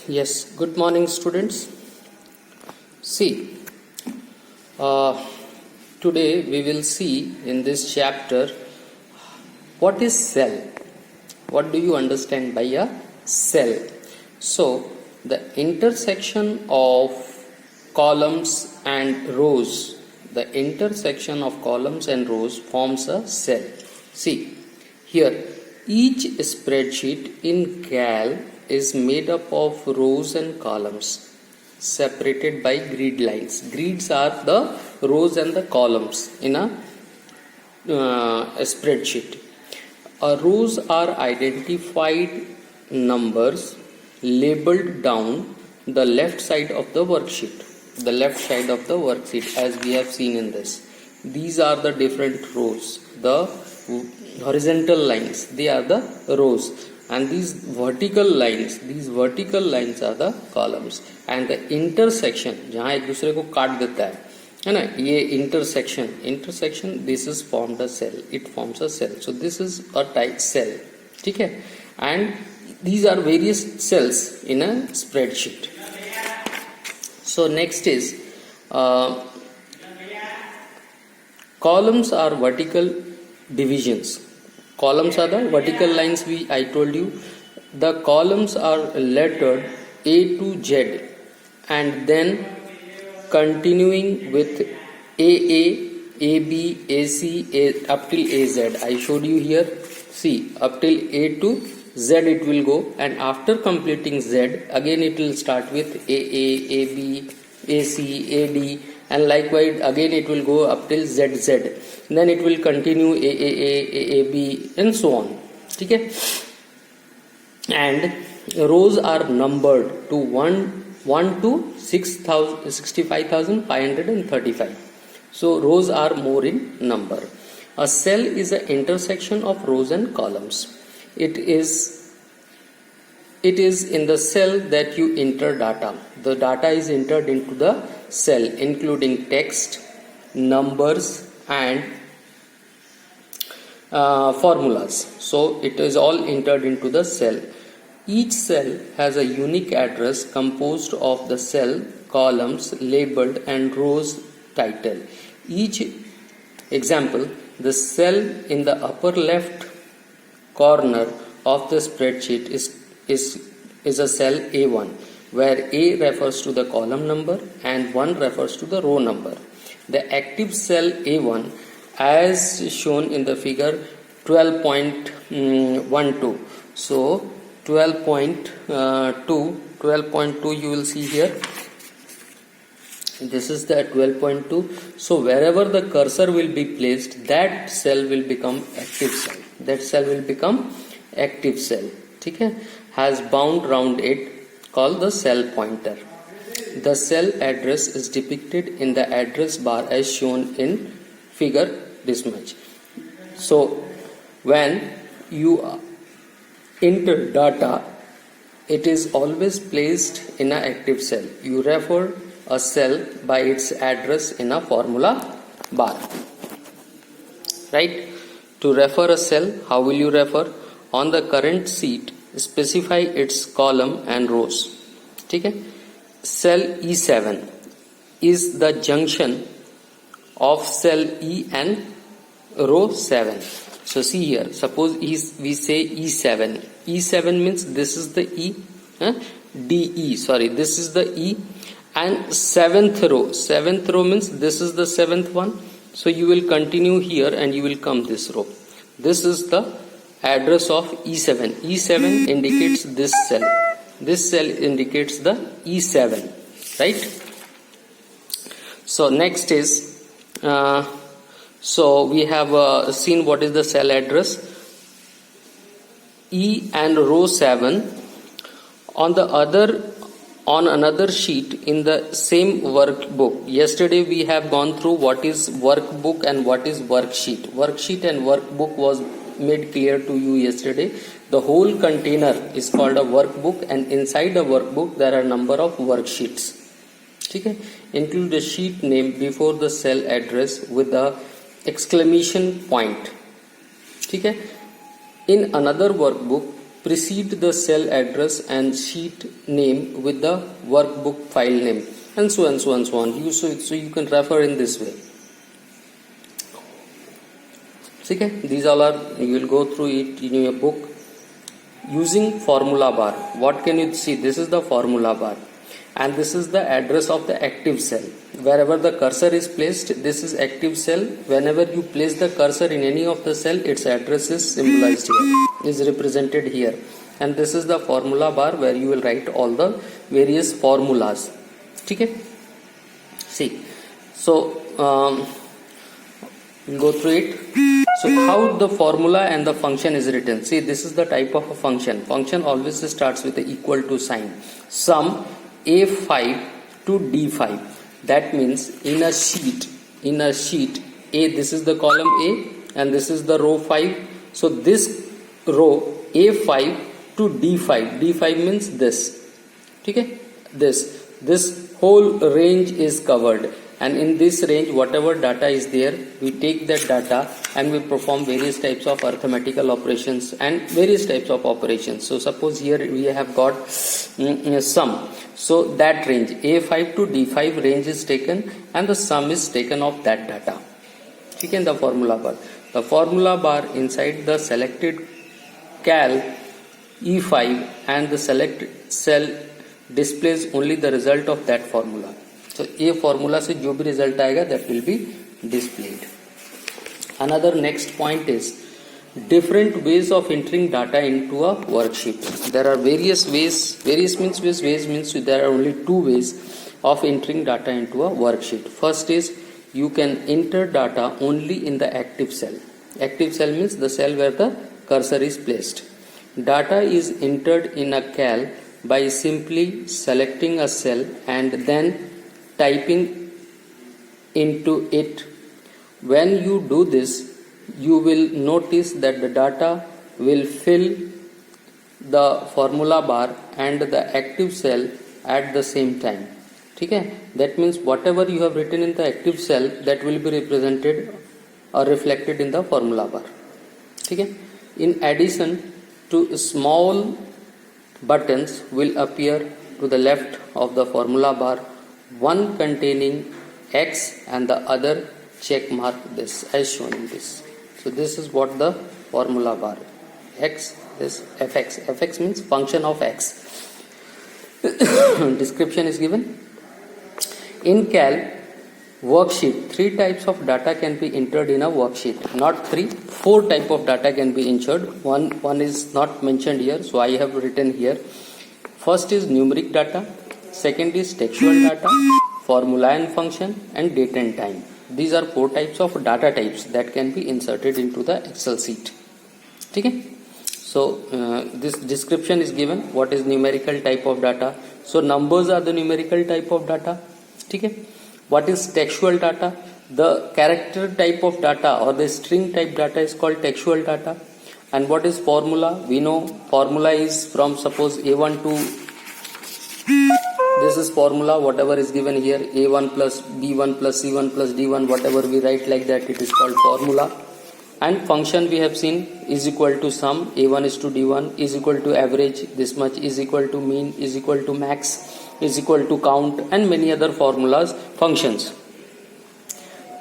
Yes, good morning, students. See, today we will see in this chapter what is cell. What do you understand by a cell? So, the intersection of columns and rows, forms a cell. See, here each spreadsheet in Cal is made up of rows and columns separated by grid lines. Grids are the rows and the columns in a spreadsheet. Rows are identified numbers labeled down the left side of the worksheet. As we have seen in this. These are the different rows. The horizontal lines, they are the rows. And these vertical lines are the columns. And the intersection, जहाँ एक दूसरे को काट देता है ना, ये intersection, this is formed a cell. It forms a cell. So this is a type cell. ठीक है? And these are various cells in a spreadsheet. So next is columns are vertical divisions. Columns are the vertical lines I told you. The columns are lettered A to Z and then continuing with AA, AB, AC, up till AZ. I showed you here. See, up till A to Z it will go, and after completing Z, again it will start with AA, AB, AC, AD, and likewise again it will go up till ZZ. Then it will continue AAA, AAB, and so on. Okay? And rows are numbered to 1 to 65,535. So rows are more in number. A cell is an intersection of rows and columns. It is in the cell that you enter data. The data is entered into the cell, including text, numbers, and formulas. So it is all entered into the cell. Each cell has a unique address composed of the cell, columns labeled, and rows title. Each example, the cell in the upper left corner of the spreadsheet is a cell A1, where A refers to the column number and 1 refers to the row number. The active cell A1, as shown in the figure 12.12. So 12.2 you will see here. This is the 12.2. So wherever the cursor will be placed, that cell will become active cell. Okay? Has bound round it called the cell pointer. The cell address is depicted in the address bar as shown in figure this much. So when you enter data, it is always placed in an active cell. You refer a cell by its address in a formula bar. Right? To refer a cell, how will you refer? On the current sheet, specify its column and rows. Okay? Cell E7 is the junction of cell E and row 7. So see here, suppose we say E7. E7 means this is the E, this is the E, and 7th row means this is the 7th one. So you will continue here and you will come this row. This is the address of E7. E7 indicates this cell. This cell indicates the E7, right? So next is, so we have seen what is the cell address. E and row 7. On another sheet in the same workbook. Yesterday we have gone through what is workbook and what is worksheet. Worksheet and workbook was made clear to you yesterday. The whole container is called a workbook, and inside a workbook there are a number of worksheets. Okay? Include the sheet name before the cell address with the exclamation point. Okay? In another workbook, precede the cell address and sheet name with the workbook file name, and so on, so on, so on. So you can refer in this way. Okay, these all are, you will go through it in your book. Using formula bar, what can you see? This is the formula bar, and this is the address of the active cell. Wherever the cursor is placed, this is active cell. Whenever you place the cursor in any of the cell, its address is symbolized here, is represented here. And this is the formula bar where you will write all the various formulas. Okay? See, so we'll go through it. So how the formula and the function is written? See, this is the type of a function. Function always starts with the equal to sign. Sum A5 to D5. That means in a sheet A, this is the column A and this is the row 5. So this row A5 to D5. D5 means this. Okay? This whole range is covered. And in this range, whatever data is there, we take that data and we perform various types of arithmetical operations and various types of operations. So suppose here we have got sum. So that range A5 to D5 range is taken and the sum is taken of that data. Okay, in the formula bar. The formula bar inside the selected cal E5 and the selected cell displays only the result of that formula. So A formula से जो भी result आएगा that will be displayed. Another next point is different ways of entering data into a worksheet. There are various ways. Ways means there are only two ways of entering data into a worksheet. First is you can enter data only in the active cell. Active cell means the cell where the cursor is placed. Data is entered in a cal by simply selecting a cell and then typing into it. When you do this, you will notice that the data will fill the formula bar and the active cell at the same time. Okay? That means whatever you have written in the active cell, that will be represented or reflected in the formula bar. Okay? In addition to small buttons will appear to the left of the formula bar, one containing X and the other check mark this as shown in this. So this is what the formula bar. X is fx. Fx means function of x. Description is given. In cal worksheet, 3 types of data can be entered in a worksheet. Not 3, 4 type of data can be entered. One is not mentioned here, so I have written here. First is numeric data. Second is textual data, formula and function, and date and time. These are 4 types of data types that can be inserted into the Excel sheet. Okay? So this description is given. What is numerical type of data? So numbers are the numerical type of data. Okay? What is textual data? The character type of data or the string type data is called textual data. And what is formula? We know formula is from suppose A1 to this is formula, whatever is given here, A1 plus B1 plus C1 plus D1, whatever we write like that, it is called formula. And function we have seen is equal to sum, A1 is to D1, is equal to average, this much, is equal to mean, is equal to max, is equal to count, and many other formulas, functions.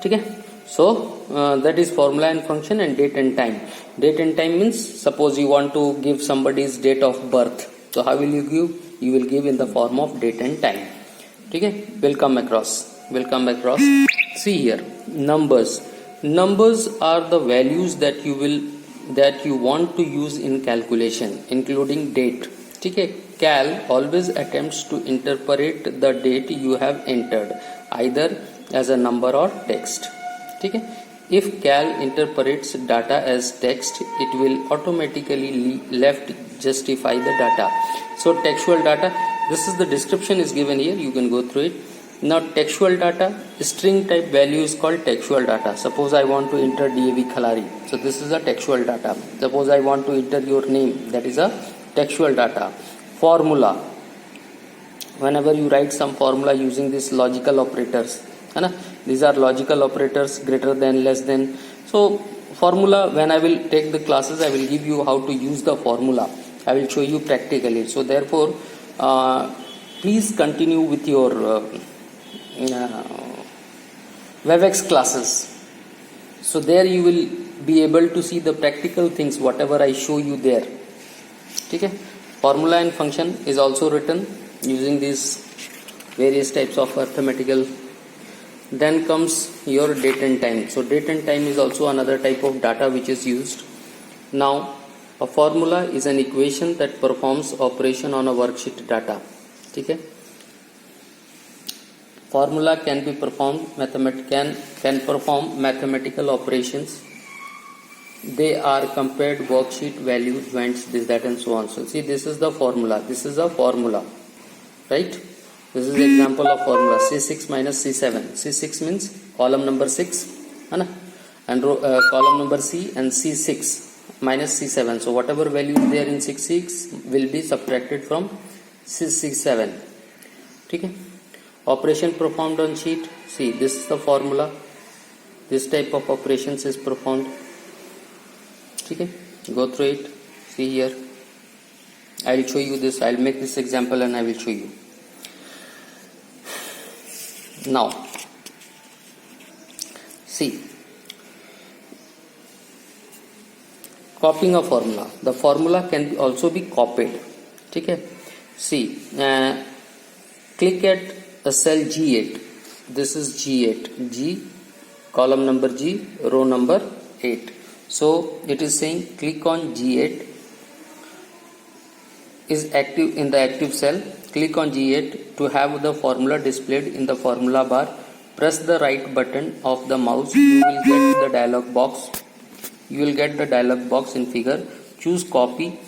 Okay? So that is formula and function. And date and time. Date and time means suppose you want to give somebody's date of birth. So how will you give? You will give in the form of date and time. Okay? We'll come across. See here, numbers. Numbers are the values that you want to use in calculation, including date. Okay? Cal always attempts to interpret the date you have entered, either as a number or text. Okay? If cal interprets data as text, it will automatically left justify the data. So textual data, this is the description is given here, you can go through it. Now textual data, string type value is called textual data. Suppose I want to enter DAV Khalari, so this is a textual data. Suppose I want to enter your name, that is a textual data. Formula, whenever you write some formula using these logical operators, these are logical operators, greater than, less than. So formula, when I will take the classes, I will give you how to use the formula. I will show you practically. So therefore, please continue with your WebEx classes. So there you will be able to see the practical things whatever I show you there. Okay? Formula and function is also written using these various types of arithmetical. Then comes your date and time. So date and time is also another type of data which is used. Now a formula is an equation that performs operation on a worksheet data. Okay? Formula can be performed can perform mathematical operations. They are compared worksheet value, joints, this, that, and so on. So see, this is the formula. This is a formula, right? This is the example of formula. C6 minus C7. C6 means column number 6, and column number C and C6 minus C7. So whatever value is there in 6 will be subtracted from C7. Okay? Operation performed on sheet. See, this is the formula. This type of operations is performed. Okay? Go through it. See here. I will show you this. I will make this example and I will show you. Now, see. Copying a formula. The formula can also be copied. Okay? See. Click at a cell G8. This is G8. G, column number G, row number 8. So it is saying click on G8 is active in the active cell. Click on G8 to have the formula displayed in the formula bar. Press the right button of the mouse. You will get the dialog box. You will get the dialog box in figure. Choose copy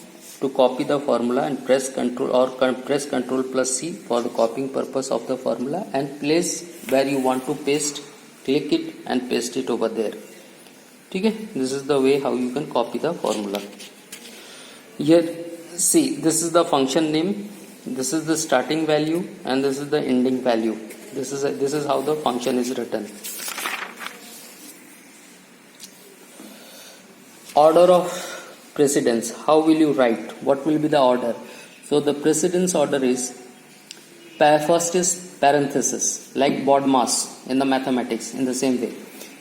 to copy the formula and press Ctrl plus C for the copying purpose of the formula, and place where you want to paste. Click it and paste it over there. Okay? This is the way how you can copy the formula. Here, see, this is the function name, this is the starting value, and this is the ending value. This is how the function is written. Order of precedence. How will you write? What will be the order? So the precedence order is, first is parenthesis, like BODMAS in the mathematics, in the same way.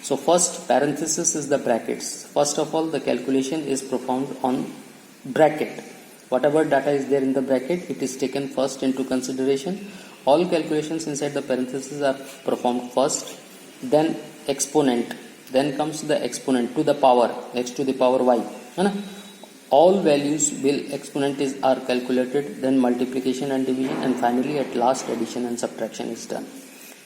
So first parenthesis is the brackets. First of all, the calculation is performed on bracket. Whatever data is there in the bracket, it is taken first into consideration. All calculations inside the parenthesis are performed first. Then exponent. Then comes the exponent to the power, x to the power y. All values are calculated. Then multiplication and division, and finally at last addition and subtraction is done.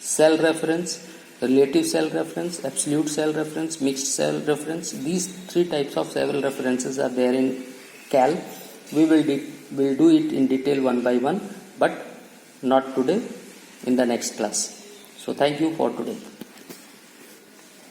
Cell reference, relative cell reference, absolute cell reference, mixed cell reference. These three types of cell references are there in Cal. We will do it in detail one by one, but not today, in the next class. So thank you for today.